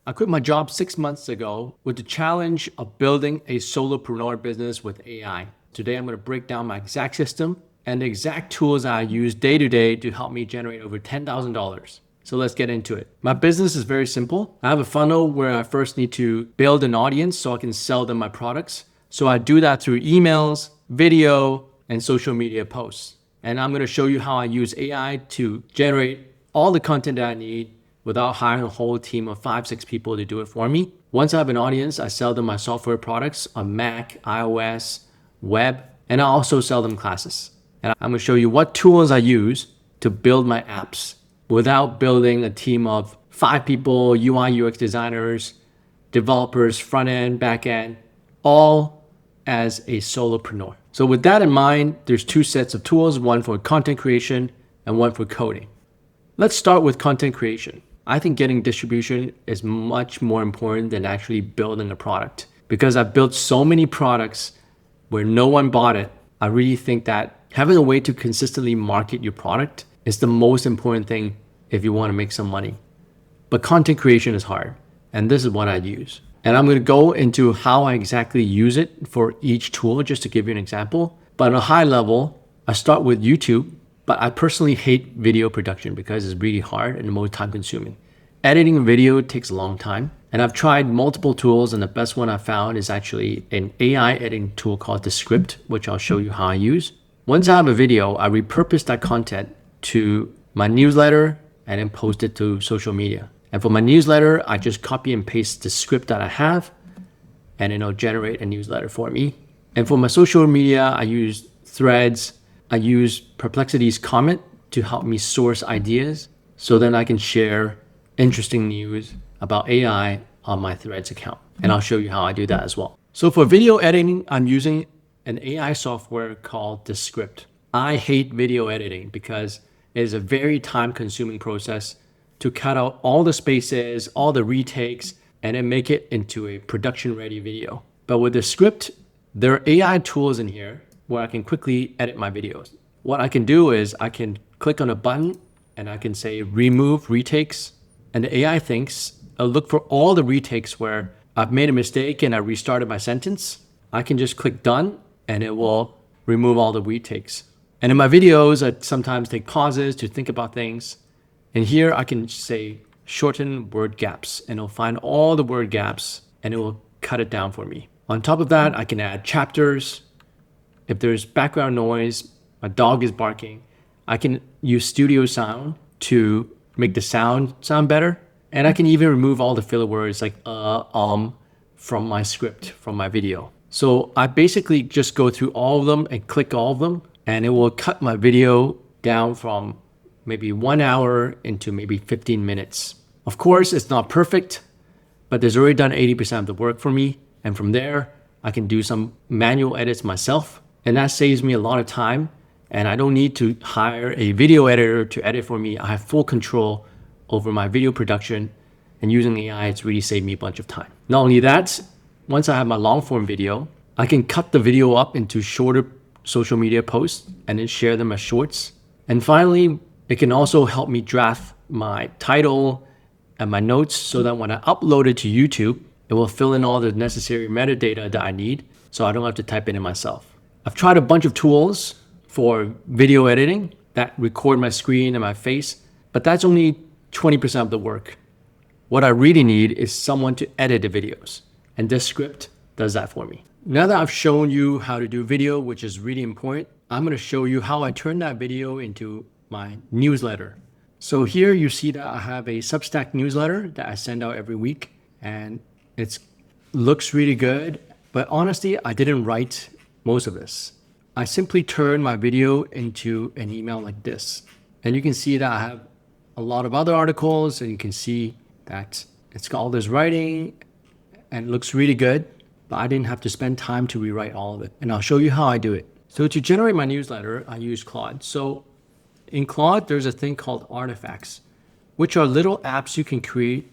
I quit my job 6 months ago with the challenge of building a solopreneur business with AI. Today, I'm going to break down my exact system and the exact tools I use day to day to help me generate over $10,000. So let's get into it. My business is very simple. I have a funnel where I first need to build an audience so I can sell them my products. So I do that through emails, video, and social media posts. And I'm going to show you how I use AI to generate all the content that I need without hiring a whole team of 5-6 people to do it for me. Once I have an audience, I sell them my software products on Mac, iOS, web, and I also sell them classes. And I'm going to show you what tools I use to build my apps without building a team of 5 people, UI, UX designers, developers, front end, back end, all as a solopreneur. So with that in mind, there's 2 sets of tools, one for content creation and one for coding. Let's start with content creation. I think getting distribution is much more important than actually building a product. Because I've built so many products where no one bought it, I really think that having a way to consistently market your product is the most important thing if you want to make some money. But content creation is hard, and this is what I use. And I'm going to go into how I exactly use it for each tool, just to give you an example. But on a high level, I start with YouTube, but I personally hate video production because it's really hard and most time consuming. Editing a video takes a long time, and I've tried multiple tools, and the best one I found is actually an AI editing tool called Descript, which I'll show you how I use. Once I have a video, I repurpose that content to my newsletter and then post it to social media. And for my newsletter, I just copy and paste the script that I have, and it'll generate a newsletter for me. And for my social media, I use Threads. I use Perplexity's comment to help me source ideas, so then I can share interesting news about AI on my Threads account. And I'll show you how I do that as well. So for video editing, I'm using an AI software called Descript. I hate video editing because it is a very time-consuming process to cut out all the spaces, all the retakes, and then make it into a production-ready video. But with Descript, there are AI tools in here where I can quickly edit my videos. What I can do is I can click on a button and I can say remove retakes, and the AI thinks I'll look for all the retakes where I've made a mistake and I restarted my sentence. I can just click done and it will remove all the retakes. And in my videos, I sometimes take pauses to think about things. And here I can say shorten word gaps, and it'll find all the word gaps and it will cut it down for me. On top of that, I can add chapters. If there's background noise, my dog is barking, I can use studio sound to make the sound better. And I can even remove all the filler words like from my script, from my video. So I basically just go through all of them and click all of them, and it will cut my video down from maybe 1 hour into maybe 15 minutes. Of course, it's not perfect, but it's already done 80% of the work for me. And from there, I can do some manual edits myself, and that saves me a lot of time. And I don't need to hire a video editor to edit for me. I have full control over my video production, and using AI, it's really saved me a bunch of time. Not only that, once I have my long form video, I can cut the video up into shorter social media posts and then share them as shorts. And finally, it can also help me draft my title and my notes so that when I upload it to YouTube, it will fill in all the necessary metadata that I need, so I don't have to type it in myself. I've tried a bunch of tools for video editing that record my screen and my face, but that's only 20% of the work. What I really need is someone to edit the videos, and Descript does that for me. Now that I've shown you how to do video, which is really important, I'm going to show you how I turn that video into my newsletter. So here you see that I have a Substack newsletter that I send out every week, and it looks really good, but honestly, I didn't write most of this. I simply turn my video into an email like this. And you can see that I have a lot of other articles, and you can see that it's got all this writing and it looks really good, but I didn't have to spend time to rewrite all of it. And I'll show you how I do it. So to generate my newsletter, I use Claude. So in Claude, there's a thing called artifacts, which are little apps you can create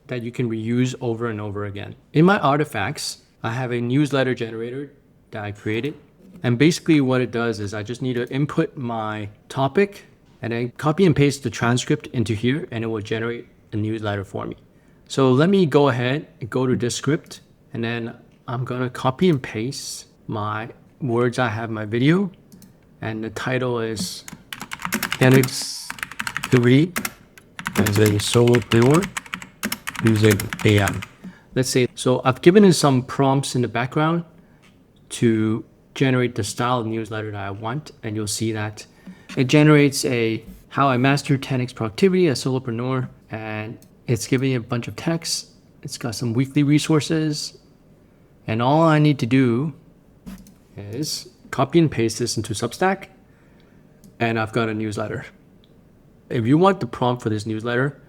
that you can reuse over and over again. In my artifacts, I have a newsletter generator that I created. And basically what it does is I just need to input my topic and then copy and paste the transcript into here, and it will generate a newsletter for me. So let me go ahead and go to this script, and then I'm gonna copy and paste my words I have in my video, and the title is Phoenix 3 as a solopreneur using AI. Let's say, so I've given it some prompts in the background to generate the style of newsletter that I want, and you'll see that it generates a how I mastered 10x productivity as a solopreneur, and it's giving a bunch of text. It's got some weekly resources, and all I need to do is copy and paste this into Substack, and I've got a newsletter. If you want the prompt for this newsletter,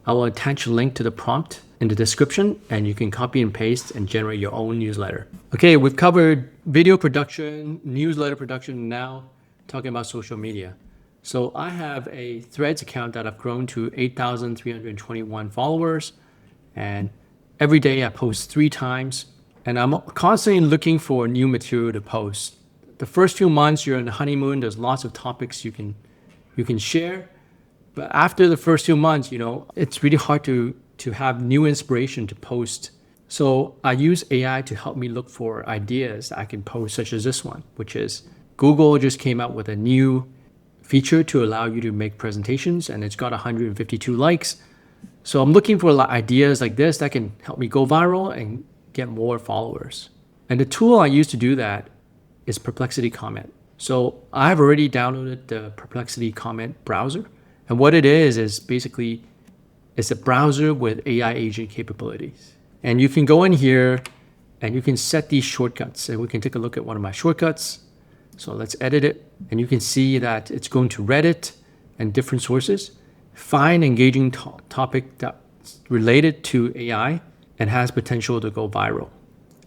I will attach a link to the prompt in the description, and you can copy and paste and generate your own newsletter. Okay, we've covered video production, newsletter production, now talking about social media. So I have a Threads account that I've grown to 8,321 followers, and every day I post 3 times, and I'm constantly looking for new material to post. The first few months you're on the honeymoon, there's lots of topics you can share, but after the first few months, it's really hard to have new inspiration to post. So I use AI to help me look for ideas I can post, such as this one, which is Google just came out with a new feature to allow you to make presentations, and it's got 152 likes. So I'm looking for ideas like this that can help me go viral and get more followers. And the tool I use to do that is Perplexity Comment. So I've already downloaded the Perplexity Comment browser. And what it is basically it's a browser with AI agent capabilities. And you can go in here and you can set these shortcuts. And we can take a look at one of my shortcuts. So let's edit it. And you can see that it's going to Reddit and different sources. Find engaging topic that's related to AI and has potential to go viral.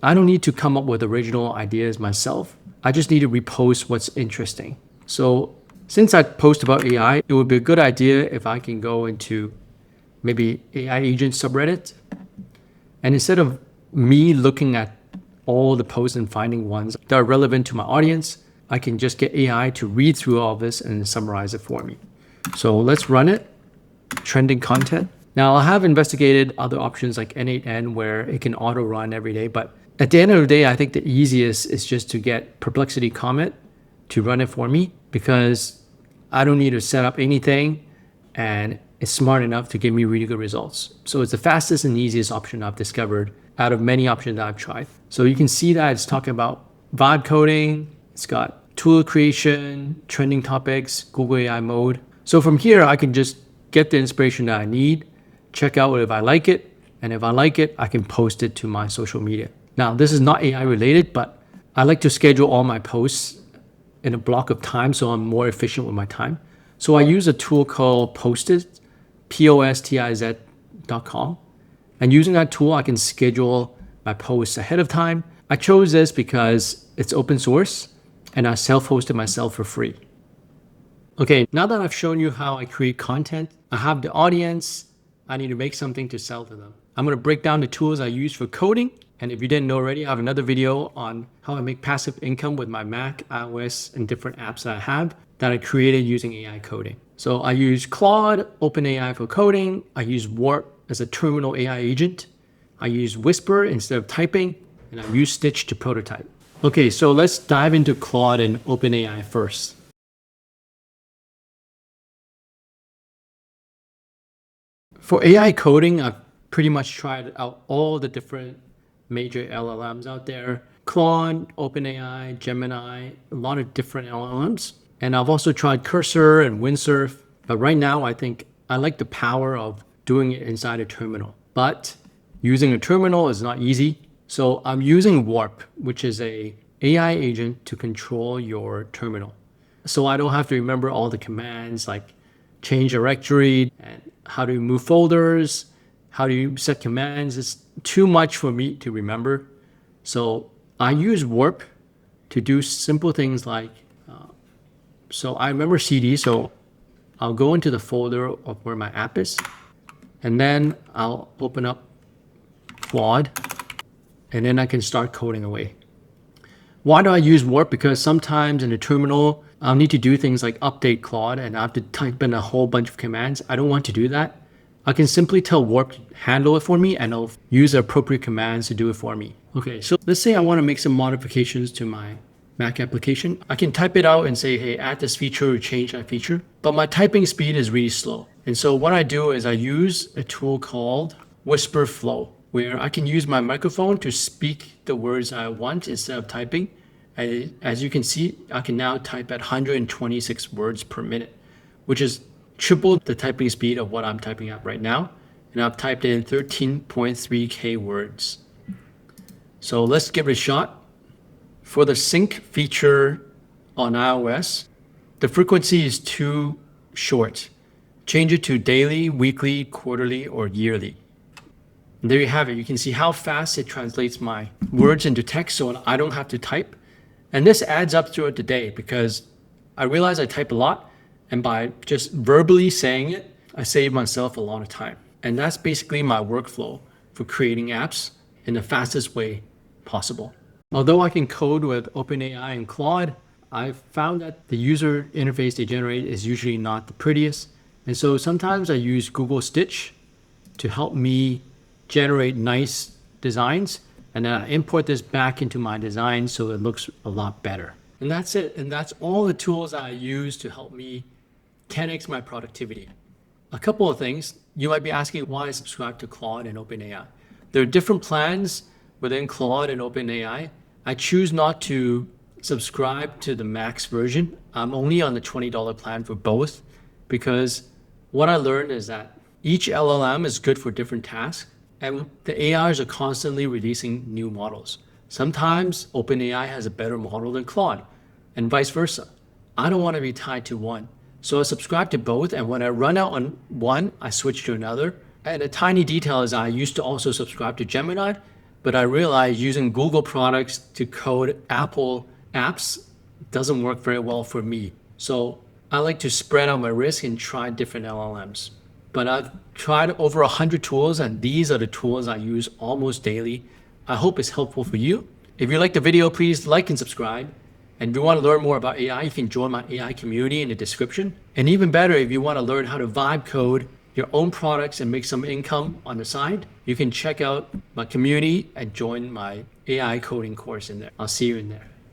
I don't need to come up with original ideas myself. I just need to repost what's interesting. So since I post about AI, it would be a good idea if I can go into maybe AI agent subreddit. And instead of me looking at all the posts and finding ones that are relevant to my audience, I can just get AI to read through all this and summarize it for me. So let's run it. Trending content. Now I have investigated other options like N8N where it can auto run every day, but at the end of the day, I think the easiest is just to get Perplexity Comment to run it for me, because I don't need to set up anything and it's smart enough to give me really good results. So it's the fastest and easiest option I've discovered out of many options that I've tried. So you can see that it's talking about vibe coding, it's got tool creation, trending topics, Google AI mode. So from here, I can just get the inspiration that I need, check out if I like it, and if I like it, I can post it to my social media. Now, this is not AI related, but I like to schedule all my posts in a block of time so I'm more efficient with my time. So I use a tool called Postiz, postiz.com. And using that tool, I can schedule my posts ahead of time. I chose this because it's open source and I self-hosted myself for free. Okay, now that I've shown you how I create content, I have the audience, I need to make something to sell to them. I'm gonna break down the tools I use for coding. And if you didn't know already, I have another video on how I make passive income with my Mac, iOS, and different apps that I have that I created using AI coding. So I use Claude, OpenAI for coding. I use Warp as a terminal AI agent. I use Whisper instead of typing, and I use Stitch to prototype. Okay, so let's dive into Claude and OpenAI first. For AI coding, I've pretty much tried out all the different major LLMs out there. Claude, OpenAI, Gemini, a lot of different LLMs. And I've also tried Cursor and Windsurf. But right now, I think I like the power of doing it inside a terminal. But using a terminal is not easy. So I'm using Warp, which is a AI agent to control your terminal. So I don't have to remember all the commands like change directory and how to move folders, how do you set commands. It's too much for me to remember. So I use Warp to do simple things like, so I remember CD, so I'll go into the folder of where my app is, and then I'll open up Claude, and then I can start coding away. Why do I use Warp? Because sometimes in the terminal, I'll need to do things like update Claude, and I have to type in a whole bunch of commands. I don't want to do that. I can simply tell Warp to handle it for me and it'll use the appropriate commands to do it for me. Okay, so let's say I want to make some modifications to my Mac application. I can type it out and say, hey, add this feature or change that feature. But my typing speed is really slow. And so what I do is I use a tool called Whisper Flow, where I can use my microphone to speak the words I want instead of typing. And as you can see, I can now type at 126 words per minute, which is triple the typing speed of what I'm typing at right now. And I've typed in 13.3K words. So let's give it a shot. For the sync feature on iOS, the frequency is too short. Change it to daily, weekly, quarterly, or yearly. And there you have it. You can see how fast it translates my words into text so I don't have to type. And this adds up throughout the day because I realize I type a lot, and by just verbally saying it, I save myself a lot of time. And that's basically my workflow for creating apps in the fastest way possible. Although I can code with OpenAI and Claude, I've found that the user interface they generate is usually not the prettiest. And so sometimes I use Google Stitch to help me generate nice designs. And then I import this back into my design so it looks a lot better. And that's it. And that's all the tools I use to help me 10x my productivity. A couple of things. You might be asking why I subscribe to Claude and OpenAI. There are different plans within Claude and OpenAI. I choose not to subscribe to the max version. I'm only on the $20 plan for both because what I learned is that each LLM is good for different tasks and the AIs are constantly releasing new models. Sometimes OpenAI has a better model than Claude and vice versa. I don't want to be tied to one. So I subscribe to both, and when I run out on one, I switch to another. And a tiny detail is I used to also subscribe to Gemini, but I realized using Google products to code Apple apps doesn't work very well for me. So I like to spread out my risk and try different LLMs. But I've tried over 100 tools, and these are the tools I use almost daily. I hope it's helpful for you. If you like the video, please like and subscribe. And if you want to learn more about AI, you can join my AI community in the description. And even better, if you want to learn how to vibe code your own products and make some income on the side, you can check out my community and join my AI coding course in there. I'll see you in there.